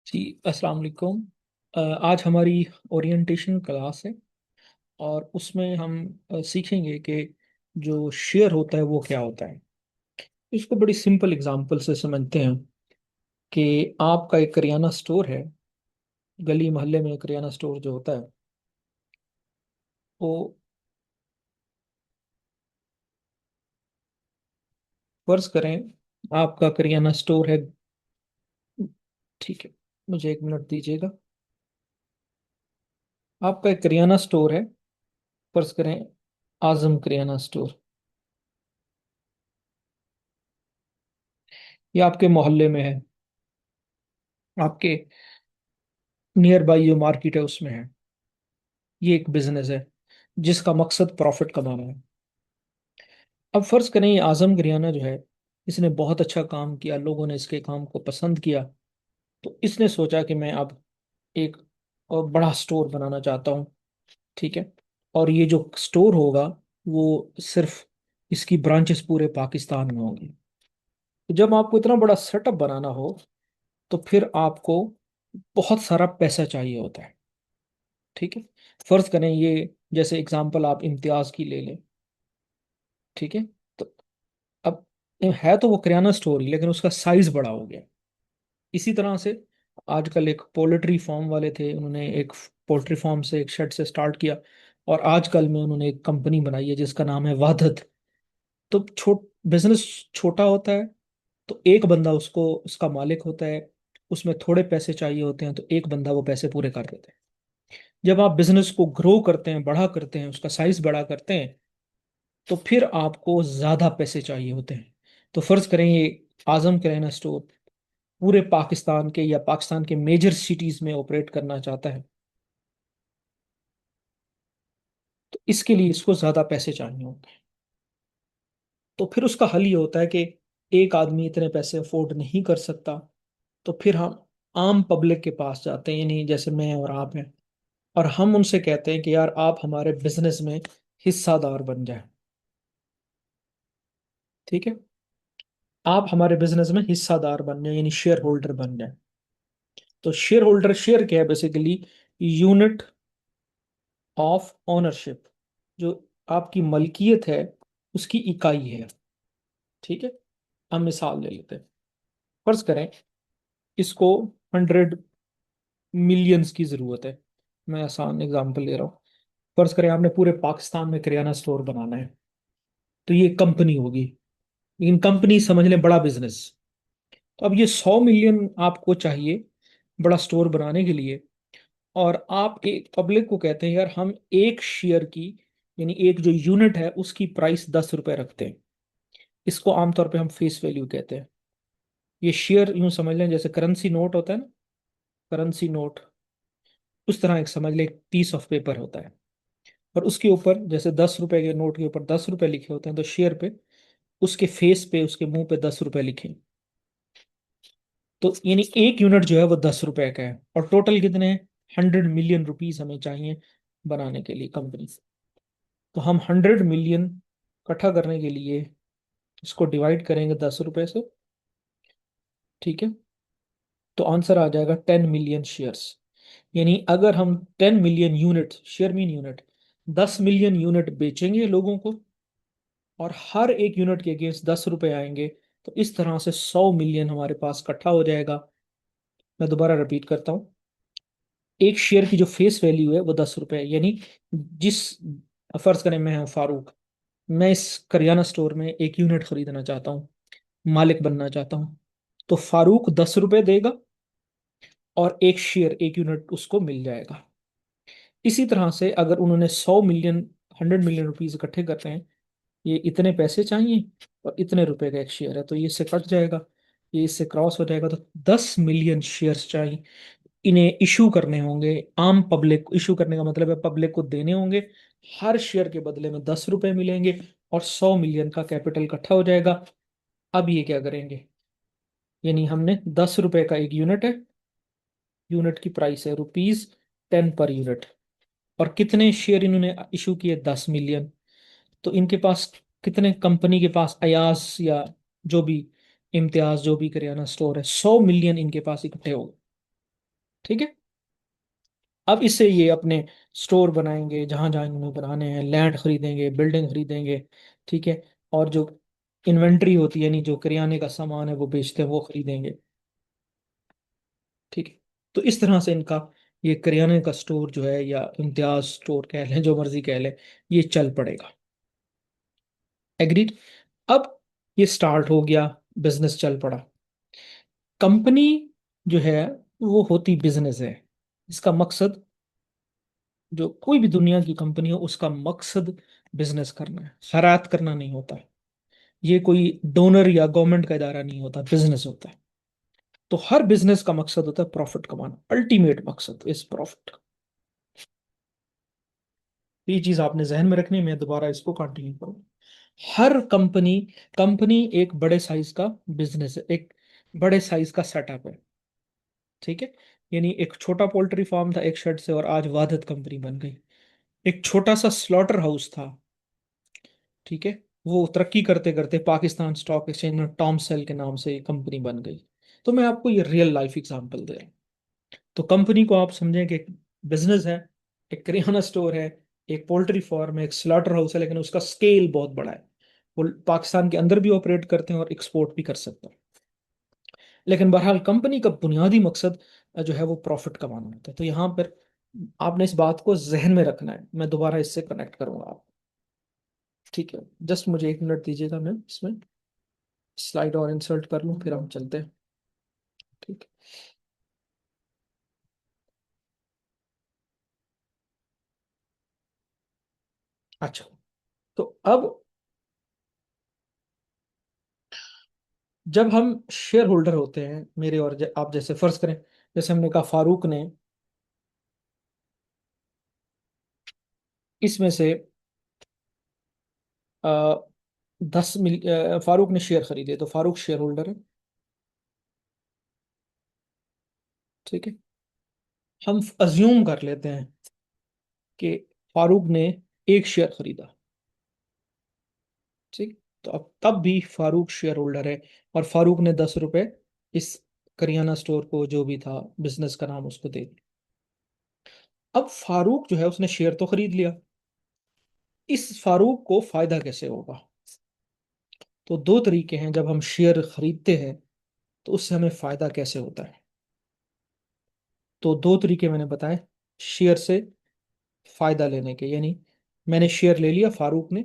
जी, अस्सलाम वालेकुम। आज हमारी ओरिएंटेशन क्लास है और उसमें हम सीखेंगे कि जो शेयर होता है वो क्या होता है। इसको बड़ी सिंपल एग्जांपल से समझते हैं कि आपका एक करियाना स्टोर है। गली मोहल्ले में करियाना स्टोर जो होता है वो, फर्ज करें आपका करियाना स्टोर है। ठीक है, मुझे एक मिनट दीजिएगा। आपका एक करियाना स्टोर है, फर्ज करें आजम करियाना स्टोर। ये आपके मोहल्ले में है, आपके नियर बाई जो मार्केट है उसमें है। ये एक बिजनेस है जिसका मकसद प्रॉफिट कमाना है। अब फर्ज करें ये आजम गरियाना जो है, इसने बहुत अच्छा काम किया, लोगों ने इसके काम को पसंद किया। तो इसने सोचा कि मैं अब एक और बड़ा स्टोर बनाना चाहता हूँ। ठीक है, और ये जो स्टोर होगा वो सिर्फ इसकी ब्रांचेस पूरे पाकिस्तान में होंगी। तो जब आपको इतना बड़ा सेटअप बनाना हो तो फिर आपको बहुत सारा पैसा चाहिए होता है। ठीक है, फर्ज करें ये, जैसे एग्जांपल आप इम्तियाज की ले लें। ठीक है, तो अब है तो वो किराना स्टोर ही, लेकिन उसका साइज बड़ा हो गया। इसी तरह से आजकल एक पोल्ट्री फार्म वाले थे, उन्होंने एक पोल्ट्री फार्म से, एक शेड से स्टार्ट किया, और आजकल में उन्होंने एक कंपनी बनाई है जिसका नाम है वादत। तो बिजनेस छोटा होता है तो एक बंदा उसको, उसका मालिक होता है। उसमें थोड़े पैसे चाहिए होते हैं तो एक बंदा वो पैसे पूरे कर देता है। जब आप बिजनेस को ग्रो करते हैं, बड़ा करते हैं, उसका साइज बड़ा करते हैं, तो फिर आपको ज्यादा पैसे चाहिए होते हैं। तो फर्ज करें ये आजम किराना स्टोर पूरे पाकिस्तान के या पाकिस्तान के मेजर सिटीज में ऑपरेट करना चाहता है। तो इसके लिए इसको ज्यादा पैसे चाहिए होते हैं। तो फिर उसका हल ये होता है कि एक आदमी इतने पैसे अफोर्ड नहीं कर सकता, तो फिर हम आम पब्लिक के पास जाते हैं, यानी जैसे मैं और आप हैं, और हम उनसे कहते हैं कि यार आप हमारे बिजनेस में हिस्सादार बन जाए। ठीक है, आप हमारे बिजनेस में हिस्सादार बन जाए, यानी शेयर होल्डर बन जाए। तो शेयर होल्डर, शेयर क्या है? बेसिकली यूनिट ऑफ ओनरशिप, जो आपकी मलकियत है उसकी इकाई है। ठीक है, हम मिसाल ले लेते हैं। फर्ज करें इसको 100 मिलियंस की जरूरत है। मैं आसान एग्जांपल ले रहा हूँ। फर्ज करें आपने पूरे पाकिस्तान में किराना स्टोर बनाना है, तो ये कंपनी होगी, लेकिन कंपनी समझ लें बड़ा बिजनेस। तो अब ये 100 मिलियन आपको चाहिए बड़ा स्टोर बनाने के लिए, और आप एक पब्लिक को कहते हैं यार हम एक शेयर की, यानी एक जो यूनिट है उसकी प्राइस 10 रुपए रखते हैं। इसको आमतौर पे हम फेस वैल्यू कहते हैं। ये शेयर यूं समझ लें जैसे करेंसी नोट होता है ना, करेंसी नोट, उस तरह एक समझ लें, एक पीस ऑफ पेपर होता है। और उसके ऊपर जैसे 10 रुपए के नोट के ऊपर 10 रुपए लिखे होते हैं, तो शेयर पे, उसके फेस पे, उसके मुंह पे 10 रुपए लिखे। तो यानी एक यूनिट जो है वो 10 रुपए का है, और टोटल कितने हैं? 100 मिलियन रुपीस हमें चाहिए बनाने के लिए कंपनी से। तो हम 100 मिलियन इकट्ठा करने के लिए इसको डिवाइड करेंगे 10 रुपए से। ठीक है, तो आंसर आ जाएगा 10 मिलियन शेयर्स। यानी अगर हम 10 million unit, share mean unit, 10 million unit बेचेंगे लोगों को, और हर एक यूनिट के अगेंस्ट 10 रुपए आएंगे, तो इस तरह से 100 मिलियन हमारे पास इकट्ठा हो जाएगा। मैं दोबारा रिपीट करता हूँ। एक शेयर की जो फेस वैल्यू है वो 10 रुपए है, यानी जिस, फर्ज करें मैं हूं फारूक, मैं इस करियाना स्टोर में एक यूनिट खरीदना चाहता हूँ, मालिक बनना चाहता हूँ। तो फारूक 10 रुपए देगा और एक शेयर, एक यूनिट उसको मिल जाएगा। इसी तरह से अगर उन्होंने 100 मिलियन, 100 मिलियन रुपीज इकट्ठे करते हैं, ये इतने पैसे चाहिए और इतने रुपए का एक शेयर है, तो ये इससे कट जाएगा, ये इससे क्रॉस हो जाएगा, तो 10 मिलियन शेयर्स चाहिए। इन्हें इशू करने होंगे, आम पब्लिक को इशू करने का मतलब है पब्लिक को देने होंगे। हर शेयर के बदले में 10 रुपए मिलेंगे, और 100 मिलियन का कैपिटल इकट्ठा हो जाएगा। अब ये क्या करेंगे, यानी हमने 10 रुपए का एक यूनिट है, यूनिट की प्राइस है रुपीज 10 पर यूनिट, और कितने शेयर इन्होंने इशू किए? 10 मिलियन। तो इनके पास कितने, कंपनी के पास, अयाज या जो भी, इम्तियाज जो भी करियाना स्टोर है, 100 मिलियन इनके पास इकट्ठे हो गए। ठीक है। अब इससे ये अपने स्टोर बनाएंगे, जहां जहां इन्हें बनाने हैं, लैंड खरीदेंगे, बिल्डिंग खरीदेंगे। ठीक है। और जो इन्वेंट्री होती है, यानी जो किराने का सामान है वो बेचते हैं, वो खरीदेंगे। ठीक है। तो इस तरह से इनका ये करियाने का स्टोर जो है, या इम्तियाज स्टोर कह लें, जो मर्जी कह लें, ये चल पड़ेगा। एग्रीड। अब ये स्टार्ट हो गया, बिजनेस चल पड़ा। कंपनी जो है वो होती बिजनेस है। इसका मकसद, जो कोई भी दुनिया की कंपनी हो, उसका मकसद बिजनेस करना है, खैरात करना नहीं होता है। ये कोई डोनर या गवर्नमेंट का इदारा नहीं होता, बिजनेस होता है। तो हर बिजनेस का मकसद होता है प्रॉफिट कमाना, अल्टीमेट मकसद इज प्रॉफिट। ये चीज आपने जहन में रखनी है, मैं दोबारा इसको कंटिन्यू करूँ। हर कंपनी कंपनी एक बड़े साइज का बिजनेस है, एक बड़े साइज का सेटअप है। ठीक है। यानी एक छोटा पोल्ट्री फार्म था एक शेड से, और आज वाहिद कंपनी बन गई। एक छोटा सा स्लॉटर हाउस था। ठीक है। वो तरक्की करते करते पाकिस्तान स्टॉक एक्सचेंज में टॉम सेल के नाम से कंपनी बन गई। तो मैं आपको ये रियल लाइफ एग्जांपल दे रहा हूँ। तो कंपनी को आप समझें कि एक बिजनेस है, एक किराना स्टोर है, एक पोल्ट्री फार्म है, एक स्लॉटर हाउस है, लेकिन उसका स्केल बहुत बड़ा है। वो पाकिस्तान के अंदर भी ऑपरेट करते हैं और एक्सपोर्ट भी कर सकते हैं। लेकिन बहरहाल कंपनी का बुनियादी मकसद जो है वो प्रॉफिट कमाना होता है। तो यहाँ पर आपने इस बात को जहन में रखना है। मैं दोबारा इससे कनेक्ट करूंगा आप। ठीक है। जस्ट मुझे एक मिनट दीजिएगा, मैं इसमें स्लाइड और इंसर्ट कर लूँ, फिर हम चलते हैं। ठीक है। अच्छा। तो अब जब हम शेयर होल्डर होते हैं, मेरे और आप जैसे, फर्ज करें, जैसे हमने कहा फारूक ने इसमें से फारूक ने शेयर खरीदे, तो फारूक शेयर होल्डर है। ठीक है। हम अज्यूम कर लेते हैं कि फारूक ने एक शेयर खरीदा। ठीक। तो अब तब भी फारूक शेयर होल्डर है, और फारूक ने 10 रुपए इस करियाना स्टोर को, जो भी था बिजनेस का नाम, उसको दे दिया। अब फारूक जो है उसने शेयर तो खरीद लिया। इस फारूक को फायदा कैसे होगा? तो दो तरीके हैं, जब हम शेयर खरीदते हैं तो उससे हमें फायदा कैसे होता है। तो दो तरीके मैंने बताए शेयर से फायदा लेने के, यानी मैंने शेयर ले लिया फारूक ने।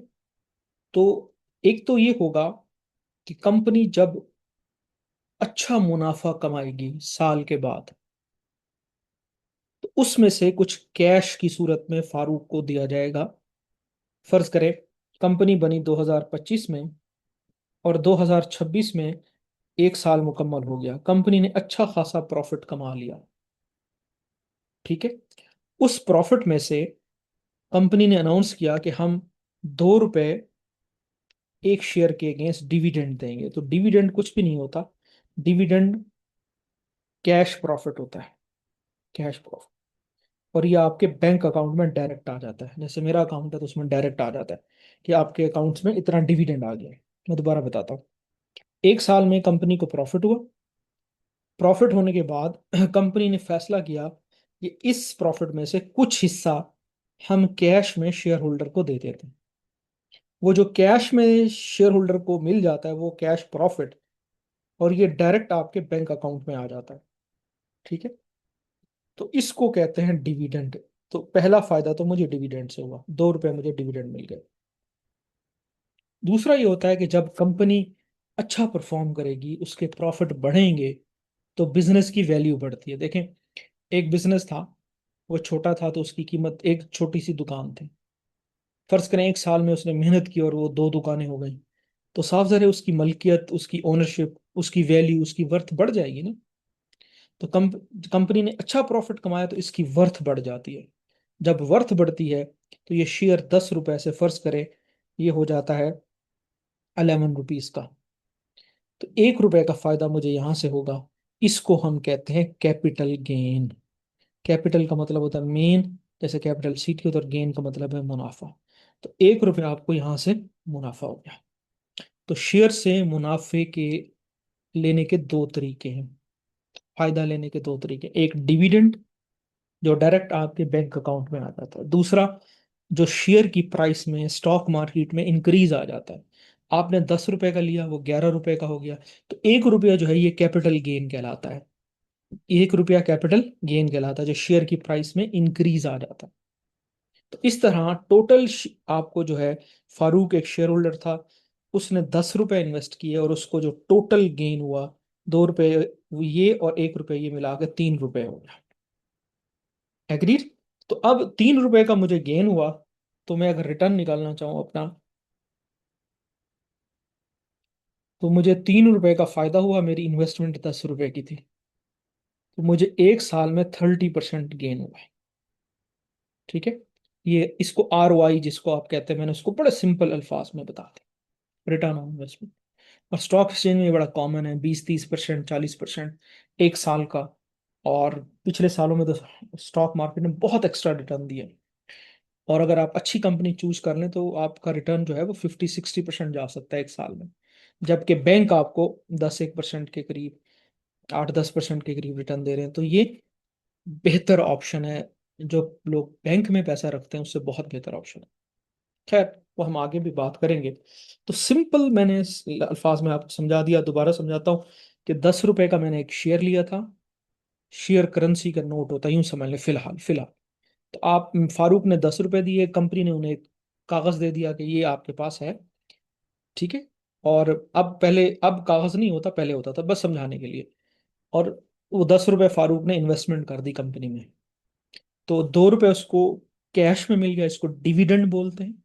तो एक तो ये होगा कि कंपनी जब अच्छा मुनाफा कमाएगी साल के बाद, तो उसमें से कुछ कैश की सूरत में फारूक को दिया जाएगा। फर्ज करें कंपनी बनी 2025 में, और 2026 में एक साल मुकम्मल हो गया, कंपनी ने अच्छा खासा प्रॉफिट कमा लिया। ठीक है। उस प्रॉफिट में से कंपनी ने अनाउंस किया कि हम 2 रुपए एक शेयर के अगेंस्ट डिविडेंड देंगे। तो डिविडेंड कुछ भी नहीं होता, डिविडेंड कैश प्रॉफिट होता है, कैश प्रॉफिट। और ये आपके बैंक अकाउंट में डायरेक्ट आ जाता है। जैसे मेरा अकाउंट है तो उसमें डायरेक्ट आ जाता है कि आपके अकाउंट्स में इतना डिविडेंड आ गया है। मैं दोबारा बताता हूँ। एक साल में कंपनी को प्रॉफिट हुआ। प्रॉफिट होने के बाद कंपनी ने फैसला किया कि इस प्रॉफिट में से कुछ हिस्सा हम कैश में शेयर होल्डर को दे देते हैं। वो जो कैश में शेयर होल्डर को मिल जाता है वो कैश प्रॉफिट, और ये डायरेक्ट आपके बैंक अकाउंट में आ जाता है। ठीक है। तो इसको कहते हैं डिविडेंड। तो पहला फायदा तो मुझे डिविडेंड से हुआ, 2 रुपए मुझे डिविडेंड मिल गए। दूसरा ये होता है कि जब कंपनी अच्छा परफॉर्म करेगी, उसके प्रॉफिट बढ़ेंगे, तो बिजनेस की वैल्यू बढ़ती है। देखें, एक बिजनेस था, वो छोटा था तो उसकी कीमत, एक छोटी सी दुकान थी। फर्ज करें एक साल में उसने मेहनत की और वो 2 दुकानें हो गई, तो साफ ज़ाहिर है उसकी मलकियत, उसकी ओनरशिप, उसकी वैल्यू, उसकी वर्थ बढ़ जाएगी ना। तो कंपनी ने अच्छा प्रॉफिट कमाया तो इसकी वर्थ बढ़ जाती है। जब वर्थ बढ़ती है तो ये शेयर 10 रुपए से, फर्ज करें, ये हो जाता है 11 रुपीज का। तो 1 रुपए का फायदा मुझे यहां से होगा। इसको हम कहते हैं कैपिटल गेन। कैपिटल का मतलब होता है मेन, जैसे कैपिटल सीटी होता है, और गेन का मतलब है मुनाफा। तो 1 रुपए आपको यहां से मुनाफा हो गया। तो शेयर से मुनाफे के लेने के दो तरीके हैं। फायदा लेने के दो तरीके, एक डिविडेंड जो डायरेक्ट आपके बैंक अकाउंट में आ जाता है, दूसरा जो शेयर की प्राइस में स्टॉक मार्केट में इंक्रीज आ जाता है। आपने 10 रुपए का लिया, वो 11 रुपए का हो गया, तो 1 रुपया जो है ये कैपिटल गेन कहलाता है। 1 रुपया कैपिटल गेन कहलाता है जो शेयर की प्राइस में इंक्रीज आ जाता है। तो इस तरह टोटल आपको जो है, फारूक एक शेयर होल्डर था, उसने 10 रुपए इन्वेस्ट किए और उसको जो टोटल गेन हुआ, 2 रुपए ये और 1 रुपये ये मिला के 3 रुपए हो गया। एग्रीड। तो अब 3 रुपए का मुझे गेन हुआ, तो मैं अगर रिटर्न निकालना चाहूँ अपना, तो मुझे 3 रुपए का फायदा हुआ, मेरी इन्वेस्टमेंट 10 रुपए की थी, तो मुझे एक साल में 30% गेन हुआ है। ठीक है। ये इसको ROI जिसको आप कहते हैं, मैंने उसको बड़े सिंपल अल्फाज में बता दिया, रिटर्न ऑन इन्वेस्टमेंट। और स्टॉक एक्सचेंज में ये बड़ा कॉमन है, 20-30%, 40% एक साल का। और पिछले सालों में तो स्टॉक मार्केट ने बहुत एक्स्ट्रा रिटर्न दिए। और अगर आप अच्छी कंपनी चूज कर लें तो आपका रिटर्न जो है वो 50-60% जा सकता है एक साल में, जबकि बैंक आपको 10-1% के करीब, 8-10% के करीब रिटर्न दे रहे हैं। तो ये बेहतर ऑप्शन है, जो लोग बैंक में पैसा रखते हैं उससे बहुत बेहतर ऑप्शन है। खैर, वो हम आगे भी बात करेंगे। तो सिंपल मैंने इस अल्फाज में आपको समझा दिया, दोबारा समझाता हूँ कि 10 रुपए का मैंने एक शेयर लिया था। शेयर करेंसी का नोट होता है, यूं समझ लें, फिलहाल फिलहाल। तो आप, फारूक ने 10 रुपए दिए, कंपनी ने उन्हें एक कागज दे दिया कि ये आपके पास है। ठीक है। और अब कागज नहीं होता, पहले होता था, बस समझाने के लिए। और वो 10 रुपए फारूक ने इन्वेस्टमेंट कर दी कंपनी में, तो 2 रुपए उसको कैश में मिल गया, इसको डिविडेंड बोलते हैं।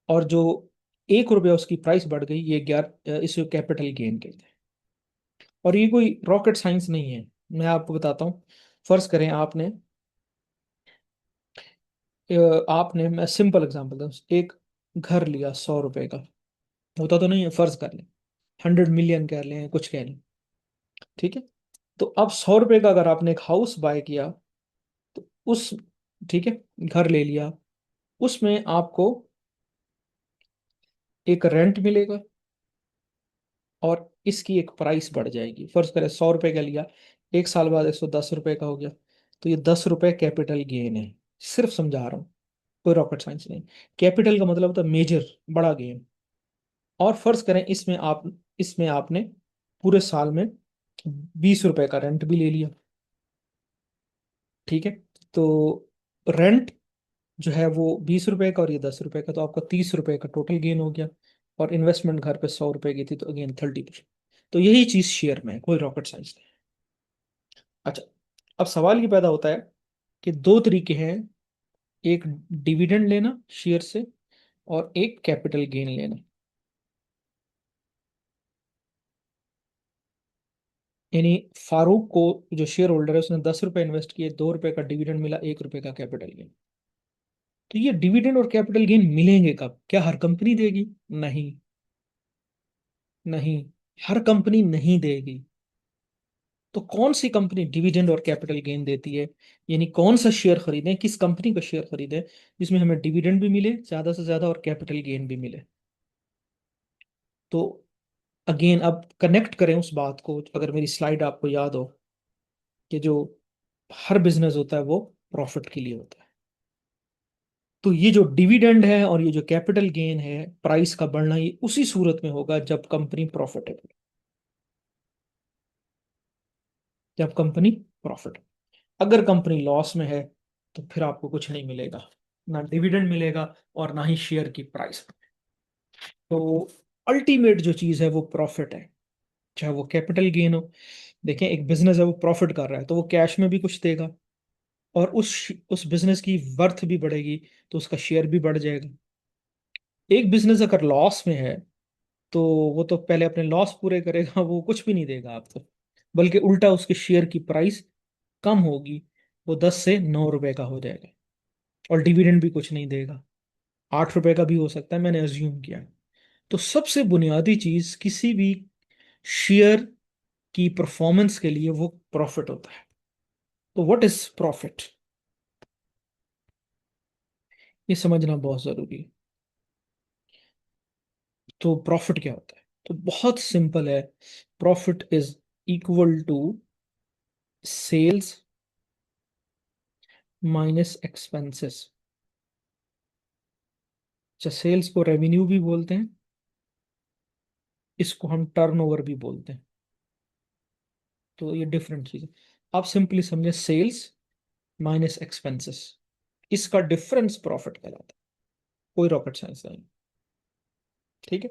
और जो 1 रुपया उसकी प्राइस बढ़ गई, ये 11, इसे कैपिटल गेन कहते हैं। और ये कोई रॉकेट साइंस नहीं है, मैं आपको बताता हूँ। फर्ज करें आपने, मैं सिंपल एग्जांपल दूं, एक घर लिया 100 रुपए का, होता तो नहीं है, फर्ज कर लें 100 मिलियन कह लें, कुछ कह लें। ठीक है। तो अब 100 रुपए का अगर आपने एक हाउस बाय किया, तो उस, ठीक है, घर ले लिया, उसमें आपको एक रेंट मिलेगा और इसकी एक प्राइस बढ़ जाएगी। फर्ज करें 100 रुपए का लिया, एक साल बाद 110 रुपए का हो गया, तो ये 10 रुपए कैपिटल गेन है। सिर्फ समझा रहा हूँ, कोई रॉकेट साइंस नहीं। कैपिटल का मतलब होता है मेजर, बड़ा गेन। और फर्ज करें इसमें आपने पूरे साल में 20 रुपए का रेंट भी ले लिया। ठीक है। तो रेंट जो है वो 20 रुपए का और ये 10 रुपए का, तो आपका 30 रुपए का टोटल गेन हो गया। और इन्वेस्टमेंट घर पे 100 रुपए की थी, तो अगेन 30%। तो यही चीज शेयर में है, कोई रॉकेट साइंस नहीं। अच्छा, अब सवाल ये पैदा होता है कि दो तरीके हैं, एक डिविडेंड लेना शेयर से, और एक कैपिटल गेन लेना। यानी फारूक को, जो शेयर होल्डर है, उसने 10 रुपए इन्वेस्ट किए, 2 रुपए का डिविडेंड मिला, 1 रुपए का कैपिटल गेन। तो ये डिविडेंड और कैपिटल गेन मिलेंगे कब? क्या हर कंपनी देगी? नहीं, नहीं, हर कंपनी नहीं देगी। तो कौन सी कंपनी डिविडेंड और कैपिटल गेन देती है? यानी कौन सा शेयर खरीदें, किस कंपनी का शेयर खरीदें जिसमें हमें डिविडेंड भी मिले ज्यादा से ज्यादा और कैपिटल गेन भी मिले? तो अगेन अब कनेक्ट करें उस बात को, अगर मेरी स्लाइड आपको याद हो, कि जो हर बिजनेस होता है वो प्रॉफिट के लिए होता है। तो ये जो डिविडेंड है और ये जो कैपिटल गेन है, प्राइस का बढ़ना, ये उसी सूरत में होगा जब कंपनी प्रॉफिटेबल, जब कंपनी प्रॉफिट। अगर कंपनी लॉस में है, तो फिर आपको कुछ नहीं मिलेगा, ना डिविडेंड मिलेगा और ना ही शेयर की प्राइस। तो अल्टीमेट जो चीज है वो प्रॉफिट है, चाहे वो कैपिटल गेन हो। देखें, एक बिजनेस है वो प्रॉफिट कर रहा है, तो वो कैश में भी कुछ देगा, और उस बिजनेस की वर्थ भी बढ़ेगी, तो उसका शेयर भी बढ़ जाएगा। एक बिजनेस अगर लॉस में है, तो वो तो पहले अपने लॉस पूरे करेगा, वो कुछ भी नहीं देगा आपको, बल्कि उल्टा उसके शेयर की प्राइस कम होगी, वो 10 से 9 रुपए का हो जाएगा। और डिविडेंड भी कुछ नहीं देगा, 8 रुपए का भी हो सकता है, मैंने अज्यूम किया। तो सबसे बुनियादी चीज किसी भी शेयर की परफॉर्मेंस के लिए वो प्रॉफिट होता है। तो व्हाट इज प्रॉफिट, ये समझना बहुत जरूरी है। तो प्रॉफिट क्या होता है? तो बहुत सिंपल है। Profit is equal to sales minus expenses. अच्छा, सेल्स को रेवेन्यू भी बोलते हैं, इसको हम टर्नओवर भी बोलते हैं, तो ये डिफरेंट चीज है। आप सिंपली समझे, सेल्स माइनस एक्सपेंसेस, इसका डिफरेंस प्रॉफिट कहलाता है। कोई रॉकेट साइंस नहीं। ठीक है,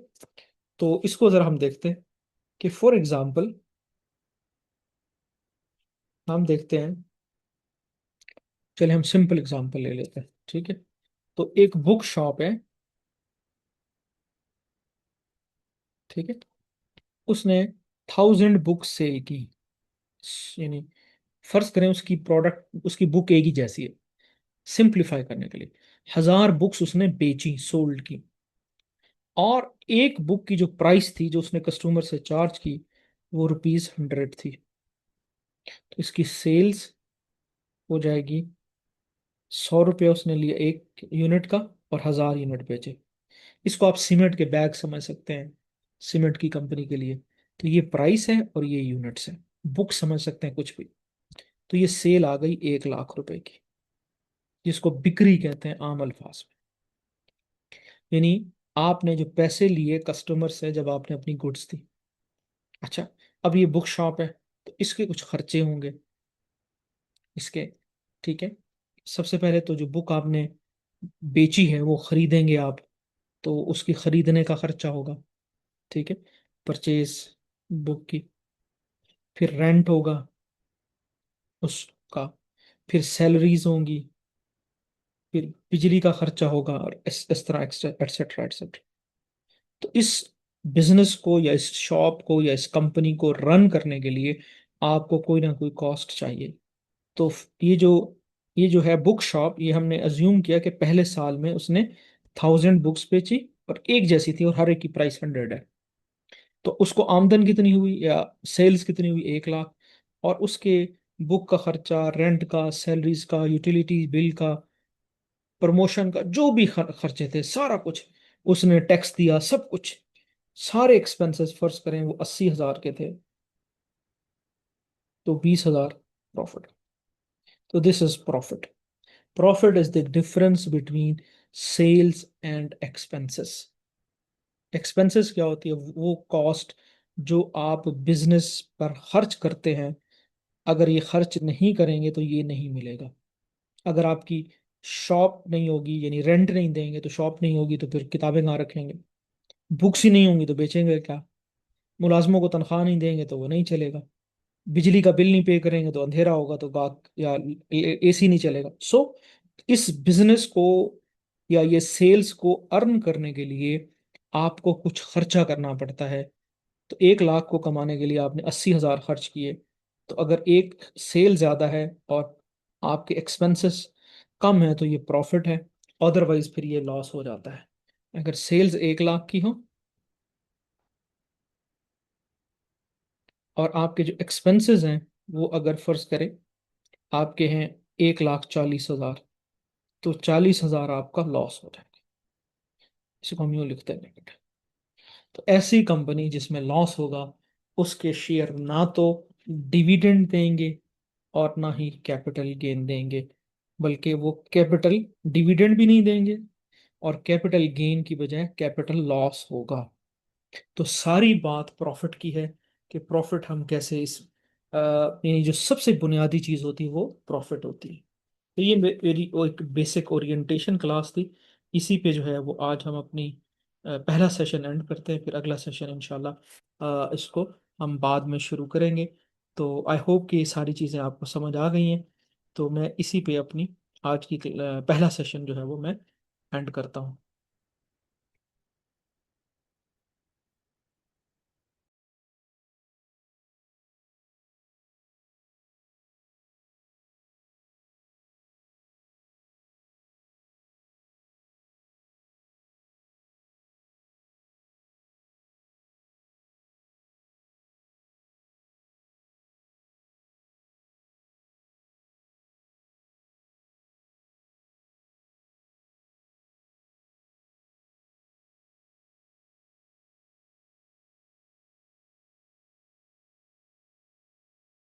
तो इसको जरा हम देखते हैं कि फॉर एग्जांपल हम देखते हैं, चलिए हम सिंपल एग्जांपल ले लेते हैं। ठीक है, तो एक बुक शॉप है। ठीक है, उसने 1000 बुक सेल की, यानी फर्ज करें उसकी प्रोडक्ट, उसकी बुक एक ही जैसी है, सिंप्लीफाई करने के लिए 1000 बुक्स उसने बेची, सोल्ड की। और एक बुक की जो प्राइस थी, जो उसने कस्टमर से चार्ज की, वो ₹100 थी। तो इसकी सेल्स हो जाएगी, ₹100 उसने लिया एक यूनिट का, और 1000 यूनिट बेचे। इसको आप सीमेंट के बैग समझ सकते हैं, सीमेंट की कंपनी के लिए। तो ये प्राइस है और ये यूनिट्स है, बुक समझ सकते हैं कुछ भी। तो ये सेल आ गई ₹1,00,000 की, जिसको बिक्री कहते हैं आम अल्फाज में। यानी आपने जो पैसे लिए कस्टमर से जब आपने अपनी गुड्स दी। अच्छा, अब ये बुक शॉप है, तो इसके कुछ खर्चे होंगे इसके। ठीक है, सबसे पहले तो जो बुक आपने बेची है वो खरीदेंगे आप, तो उसकी खरीदने का खर्चा होगा। ठीक है, परचेज बुक की। फिर रेंट होगा उसका, फिर सैलरीज होंगी, फिर बिजली का खर्चा होगा, और इस तरह एक्सेट्रा एक्सेट्रा। तो इस बिजनेस को या इस शॉप को या इस कंपनी को रन करने के लिए आपको कोई ना कोई कॉस्ट चाहिए। तो ये जो है बुक शॉप, ये हमने अज्यूम किया कि पहले साल में उसने 1000 बुक्स बेची, और एक जैसी थी, और हर एक की प्राइस 100 है। तो उसको आमदन कितनी हुई या सेल्स कितनी हुई? 1,00,000। और उसके बुक का खर्चा, रेंट का, सैलरीज का, यूटिलिटी बिल का, प्रमोशन का, जो भी खर्चे थे, सारा कुछ उसने, टैक्स दिया, सब कुछ, सारे एक्सपेंसेस फर्ज करें वो 80,000 के थे, तो 20,000 प्रॉफिट। तो this is profit. Profit is the difference between sales and expenses. Expenses क्या होती है? वो कॉस्ट जो आप बिजनेस पर खर्च करते हैं, अगर ये खर्च नहीं करेंगे तो ये नहीं मिलेगा। अगर आपकी शॉप नहीं होगी, यानी रेंट नहीं देंगे तो शॉप नहीं होगी, तो फिर किताबें कहाँ रखेंगे? बुक्स ही नहीं होंगी तो बेचेंगे क्या? मुलाजमों को तनख्वाह नहीं देंगे तो वो नहीं चलेगा। बिजली का बिल नहीं पे करेंगे तो अंधेरा होगा, तो गाहक या एसी नहीं चलेगा। सो इस बिजनेस को या ये सेल्स को अर्न करने के लिए आपको कुछ खर्चा करना पड़ता है। तो 1,00,000 को कमाने के लिए आपने 80,000 खर्च किए। तो अगर एक सेल ज्यादा है और आपके एक्सपेंसेस कम है तो ये प्रॉफिट है, अदरवाइज फिर ये लॉस हो जाता है। अगर सेल्स 1,00,000 की हो और आपके जो एक्सपेंसेस हैं वो अगर फर्ज करें आपके हैं 1,40,000, तो 40,000 आपका लॉस हो जाएगा। इसको हम यूँ लिखते हैं नेगेटिव। तो ऐसी कंपनी जिसमें लॉस होगा, उसके शेयर ना तो डिविडेंड देंगे और ना ही कैपिटल गेन देंगे, बल्कि वो कैपिटल डिविडेंड भी नहीं देंगे, और कैपिटल गेन की बजाय कैपिटल लॉस होगा। तो सारी बात प्रॉफिट की है, कि प्रॉफिट हम कैसे यानी जो सबसे बुनियादी चीज होती है वो प्रॉफिट होती है। तो ये मेरी वो एक बेसिक ओरिएंटेशन क्लास थी। इसी पे जो है वो आज हम अपनी पहला सेशन एंड करते हैं, फिर अगला सेशन इंशाल्लाह इसको हम बाद में शुरू करेंगे। तो आई होप कि ये सारी चीज़ें आपको समझ आ गई हैं। तो मैं इसी पे अपनी आज की पहला सेशन जो है वो मैं एंड करता हूँ।